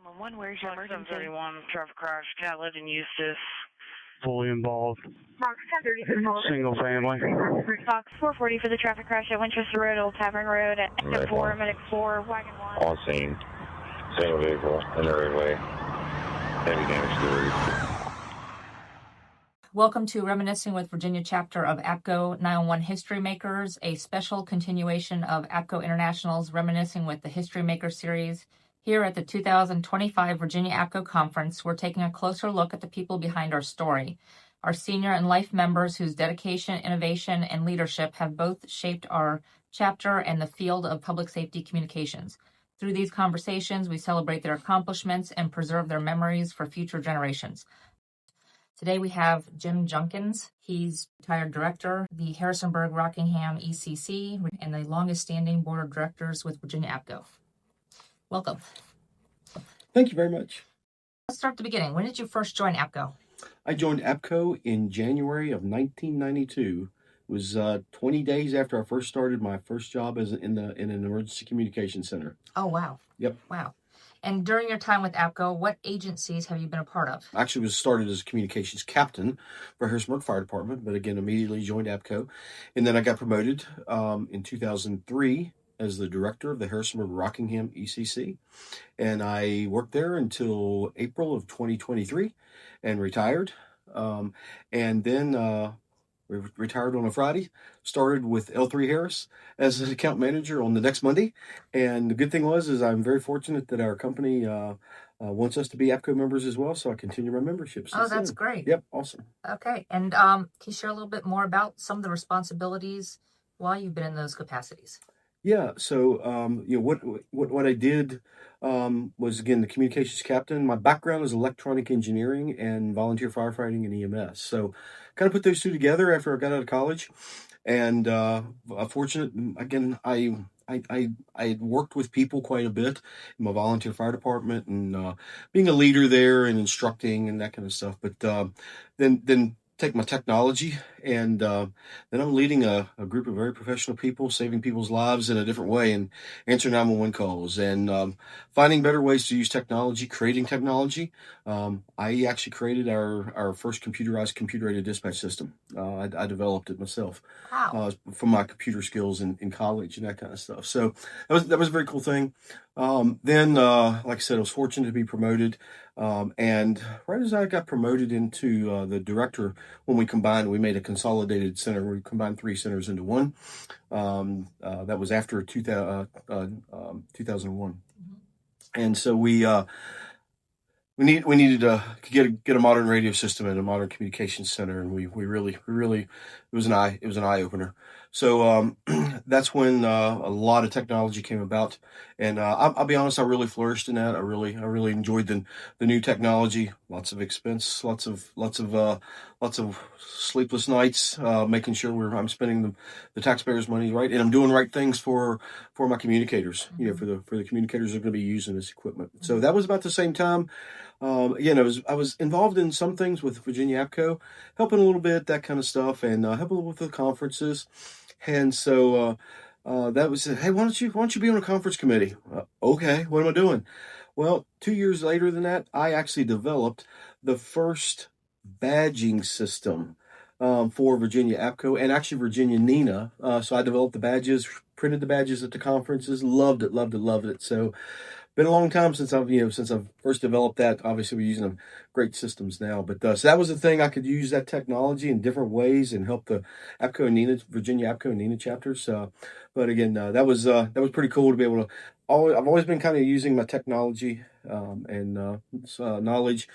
911, where's your emergency? 731 traffic crash, Catlett and Eustis. Fully involved. Fox 1030. Single family. Fox 440 for the traffic crash at Winchester Road, Old Tavern Road, at exit 4, medic 4, wagon 1. On scene. Single vehicle in the roadway. Heavy damage to the roof. Welcome to Reminiscing with Virginia chapter of APCO 911 History Makers, a special continuation of APCO International's Reminiscing with the History Maker series. Here at the 2025 Virginia APCO Conference, we're taking a closer look at the people behind our story. Our senior and life members whose dedication, innovation, and leadership have both shaped our chapter and the field of public safety communications. Through these conversations, we celebrate their accomplishments and preserve their memories for future generations. Today we have Jim Junkins. He's retired director, the Harrisonburg-Rockingham ECC, and the longest-standing board of directors with Virginia APCO. Welcome. Thank you very much. Let's start at the beginning. When did you first join APCO? I joined APCO in January of 1992. It was 20 days after I first started my first job in an emergency communication center. Oh, wow. Yep. Wow. And during your time with APCO, what agencies have you been a part of? I actually was started as a communications captain for Harrisonburg Fire Department, but again, immediately joined APCO. And then I got promoted in 2003 as the director of the Harrisonburg-Rockingham ECC. And I worked there until April of 2023 and retired. And then we retired on a Friday, started with L3 Harris as an account manager on the next Monday. And the good thing is I'm very fortunate that our company wants us to be APCO members as well. So I continue my membership. Oh, that's great. Yep, awesome. Okay. And can you share a little bit more about some of the responsibilities while you've been in those capacities? Yeah, so what I did was, again, the communications captain. My background is electronic engineering and volunteer firefighting and EMS. So kind of put those two together after I got out of college. And fortunate, again, I had worked with people quite a bit in my volunteer fire department and being a leader there and instructing and that kind of stuff. But then take my technology and then I'm leading a group of very professional people, saving people's lives in a different way and answering 911 calls and finding better ways to use technology, creating technology. I actually created our first computer-aided dispatch system. I developed it myself. Wow. From my computer skills in college and that kind of stuff. So that was a very cool thing. Then, like I said, I was fortunate to be promoted. And right as I got promoted into the director, when we made a consolidated center. We combined 3 centers into one. That was after 2001. Mm-hmm. And so we needed to get a modern radio system and a modern communications center, and we really it was an eye opener. So that's when a lot of technology came about, and I'll be honest, I really flourished in that. I really enjoyed the new technology. Lots of expense, lots of sleepless nights, making sure I'm spending the taxpayers' money right, and I'm doing right things for my communicators. For the communicators that are going to be using this equipment. So that was about the same time. Again, I was involved in some things with Virginia APCO, helping a little bit, that kind of stuff, and helping with the conferences. And so that was, hey, why don't you be on a conference committee? Okay, what am I doing? Well, 2 years later than that, I actually developed the first badging system for Virginia APCO and actually Virginia NENA. So I developed the badges, printed the badges at the conferences, loved it. So been a long time since I've first developed that. Obviously, we're using great systems now, but so that was the thing. I could use that technology in different ways and help the APCO and NENA, Virginia APCO and NENA chapters. But again, that was pretty cool to be able to. I've always been kind of using my technology and knowledge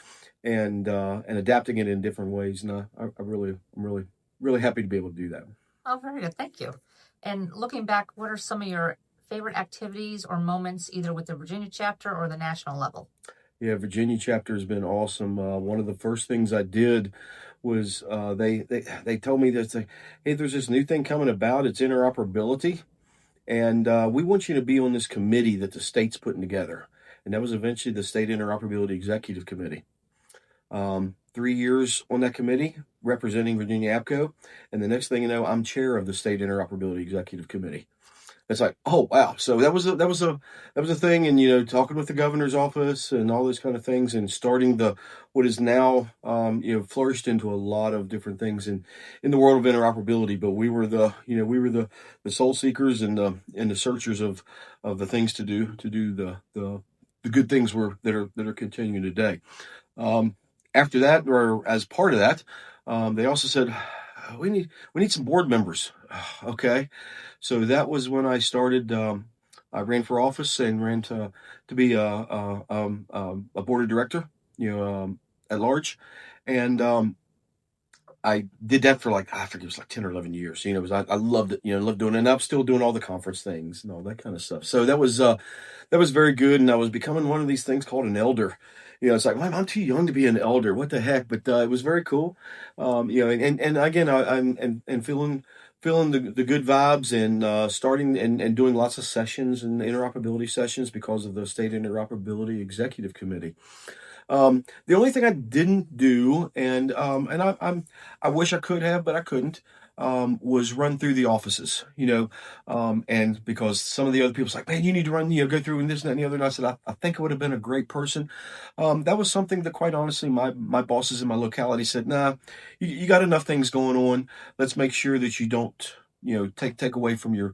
and adapting it in different ways, and I'm really happy to be able to do that. Oh, very good. Thank you. And looking back, what are some of your favorite activities or moments, either with the Virginia chapter or the national level? Yeah, Virginia chapter has been awesome. One of the first things I did was they told me that, hey, there's this new thing coming about. It's interoperability, and we want you to be on this committee that the state's putting together. And that was eventually the State Interoperability Executive Committee. 3 years on that committee representing Virginia APCO, and the next thing you know, I'm chair of the State Interoperability Executive Committee. It's like, oh wow. So that was a thing. And talking with the governor's office and all those kind of things, and starting what is now flourished into a lot of different things in the world of interoperability. But we were the soul seekers and the searchers of the things to do the good things that are continuing today. After that, or as part of that, they also said we need some board members. Okay, so that was when I started. I ran for office and ran to be a board of director, at large, and I did that for I forget, it was like 10 or 11 years. I loved it, loved doing it. And I'm still doing all the conference things and all that kind of stuff. So that was very good. And I was becoming one of these things called an elder. It's like, man, I'm too young to be an elder. What the heck? But it was very cool. And again, I'm feeling the good vibes, and starting and doing lots of sessions and interoperability sessions because of the State Interoperability Executive Committee. The only thing I didn't do, and I wish I could have, but I couldn't, was run through the offices, and because some of the other people's like, man, you need to run, go through and this and that and the other. And I said, I think I would have been a great person. That was something that, quite honestly, my bosses in my locality said, nah, you got enough things going on. Let's make sure that you don't, take away from your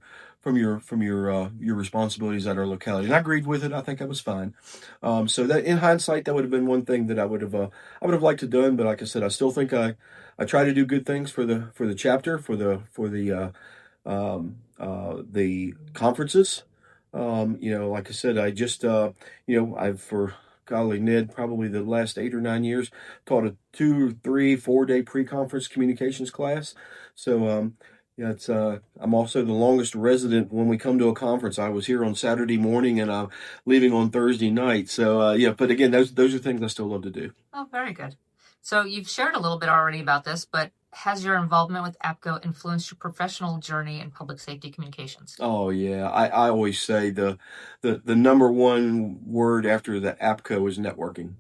responsibilities at our locality. And I agreed with it. I think I was fine. So that, in hindsight, that would have been one thing that I would have liked to have done. But like I said, I still think I try to do good things for the chapter, for the conferences. Like I said, I just I've, for golly, Ned, probably the last 8 or 9 years, taught a 2, 3, 4 day pre-conference communications class. So yeah, it's I'm also the longest resident when we come to a conference. I was here on Saturday morning, and I'm leaving on Thursday night. So yeah, but again, those are things I still love to do. Oh, very good. So you've shared a little bit already about this, but has your involvement with APCO influenced your professional journey in public safety communications? Oh yeah, I always say the number one word after the APCO is networking.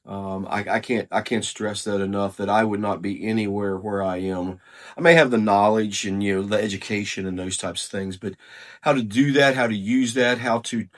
I can't stress that enough, that I would not be anywhere where I am. I may have the knowledge and the education and those types of things, but how to do that, how to use that, how to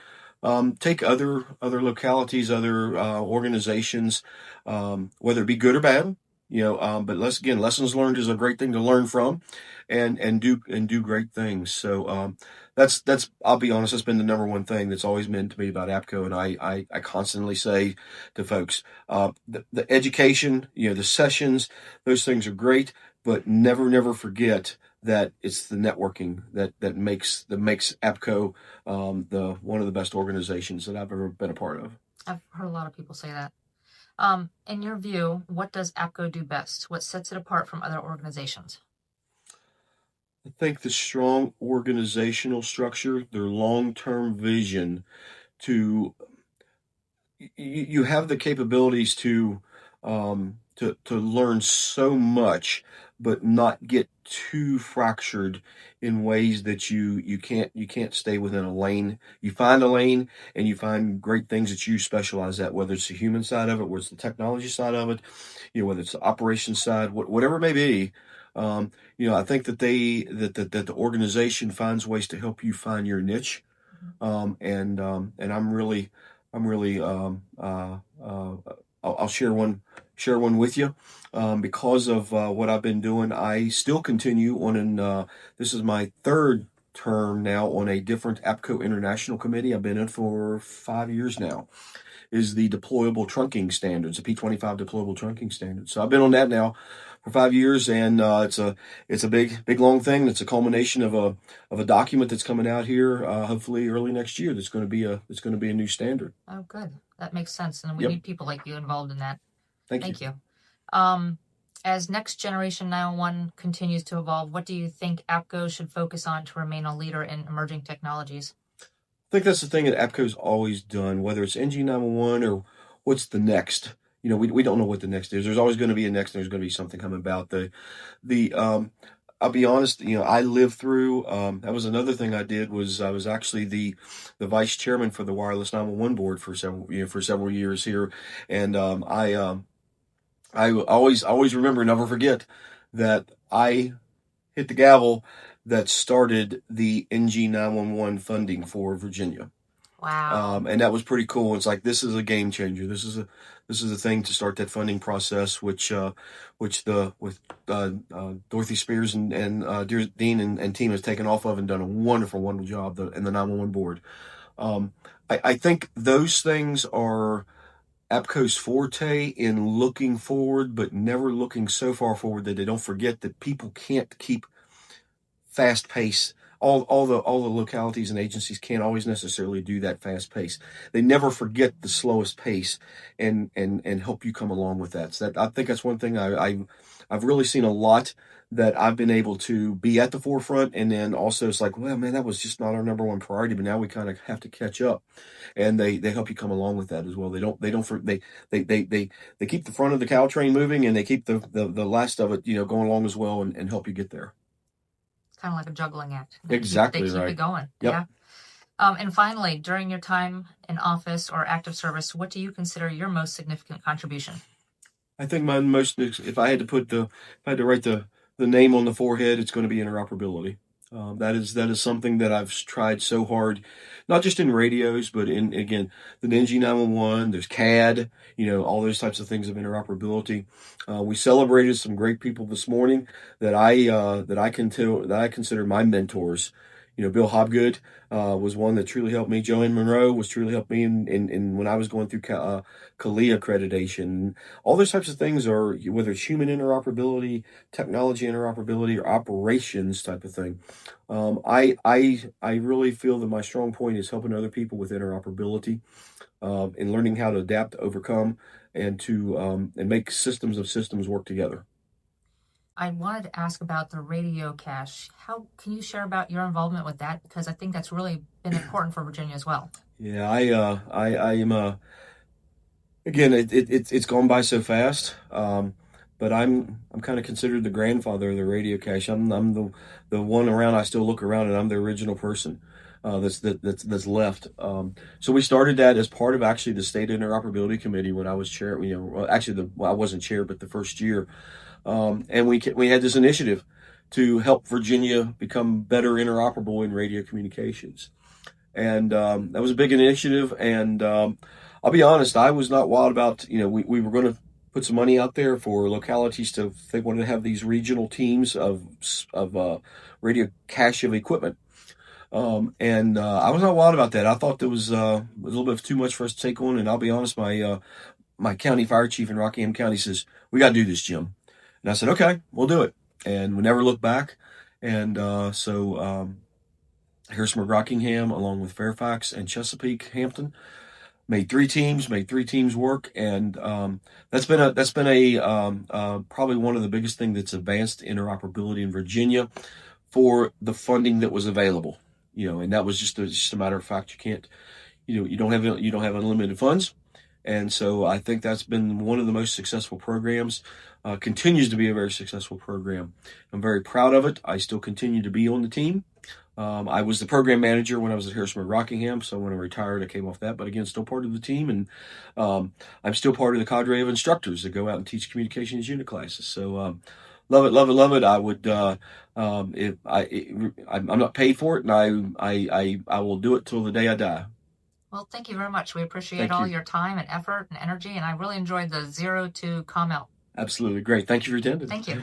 take other localities, other organizations, whether it be good or bad, but lessons learned is a great thing to learn from, and do great things. So that's I'll be honest, that's been the number one thing that's always meant to me about APCO, and I constantly say to folks, the education, the sessions, those things are great, but never forget that it's the networking that makes APCO the one of the best organizations that I've ever been a part of. I've heard a lot of people say that. In your view, what does APCO do best? What sets it apart from other organizations? I think the strong organizational structure, their long-term vision to you have the capabilities to learn so much, but not get too fractured in ways that you can't stay within a lane. You find a lane, and you find great things that you specialize at, whether it's the human side of it, whether it's the technology side of it, whether it's the operations side, whatever it may be. I think that the organization finds ways to help you find your niche, and I'm really I'll share one with you. Because of what I've been doing, I still continue on this is my third term now on a different APCO International Committee. I've been in for 5 years now. Is the deployable trunking standards, the P25 deployable trunking standards. So I've been on that now for 5 years, and it's a big long thing. It's a culmination of a document that's coming out here, hopefully early next year. That's going to be a new standard. Oh, good. That makes sense, and we need people like you involved in that. Thank you. As next generation 911 continues to evolve, what do you think APCO should focus on to remain a leader in emerging technologies? I think that's the thing that APCO's always done, whether it's NG911 or what's the next. We don't know what the next is. There's always going to be a next. There's going to be something coming about. I'll be honest. I lived through. That was another thing I did. I was actually the vice chairman for the wireless 911 board for several years here, and I always remember, never forget, that I hit the gavel that started the NG 911 funding for Virginia. Wow. And that was pretty cool. It's like, this is a game changer. This is a thing to start that funding process, with Dorothy Spears and Dean and team has taken off of and done a wonderful job, and the 911 board. I think those things are APCO's forte in looking forward, but never looking so far forward that they don't forget that people can't keep fast pace. All the localities and agencies can't always necessarily do that fast pace. They never forget the slowest pace and help you come along with that. So I think that's one thing I've really seen a lot, that I've been able to be at the forefront, and then also it's like, well, man, that was just not our number one priority, but now we kind of have to catch up, and they help you come along with that as well. They keep the front of the cow train moving, and they keep the last of it, going along as well, and help you get there. Kind of like a juggling act. Exactly they keep right. it going. Yep. Yeah. And finally, during your time in office or active service, what do you consider your most significant contribution? I think my most, if I had to write the name on the forehead, it's going to be interoperability. That is something that I've tried so hard, not just in radios, but in, again, the NG 911. There's CAD, all those types of things of interoperability. We celebrated some great people this morning that I consider my mentors. Bill Hobgood was one that truly helped me. Joanne Monroe was truly helped me in when I was going through CALIA accreditation. All those types of things are, whether it's human interoperability, technology interoperability, or operations type of thing. I really feel that my strong point is helping other people with interoperability, and learning how to adapt, to overcome, and to and make systems of systems work together. I wanted to ask about the radio cache. How can you share about your involvement with that? Because I think that's really been important for Virginia as well. Yeah, I am again, it's gone by so fast. But I'm kind of considered the grandfather of the radio cache. I'm the one around. I still look around, and I'm the original person that's left. So we started that as part of actually the State Interoperability Committee when I was chair. I wasn't chair, but the first year. And we had this initiative to help Virginia become better interoperable in radio communications, and that was a big initiative. And I'll be honest, I was not wild about. We were going to put some money out there for localities if they wanted to have these regional teams of radio cache of equipment. And I was not wild about that. I thought there was a little bit too much for us to take on. And I'll be honest, my county fire chief in Rockingham County says, "We got to do this, Jim." And I said, "Okay, we'll do it." And we never looked back. And so Harrisonburg-Rockingham, along with Fairfax and Chesapeake, Hampton, made three teams work. And that's been probably one of the biggest things that's advanced interoperability in Virginia for the funding that was available. And that was just a matter of fact. You can't, you don't have unlimited funds. And so I think that's been one of the most successful programs, continues to be a very successful program. I'm very proud of it. I still continue to be on the team. I was the program manager when I was at Harrisonburg-Rockingham, so when I retired, I came off that. But again, still part of the team, and I'm still part of the cadre of instructors that go out and teach communications unit classes. So love it, love it, love it. I would, I'm not paid for it, and I will do it till the day I die. Well, thank you very much. We appreciate all your time and effort and energy, and I really enjoyed the 0 to COMEL. Absolutely. Great. Thank you for attending. Thank you.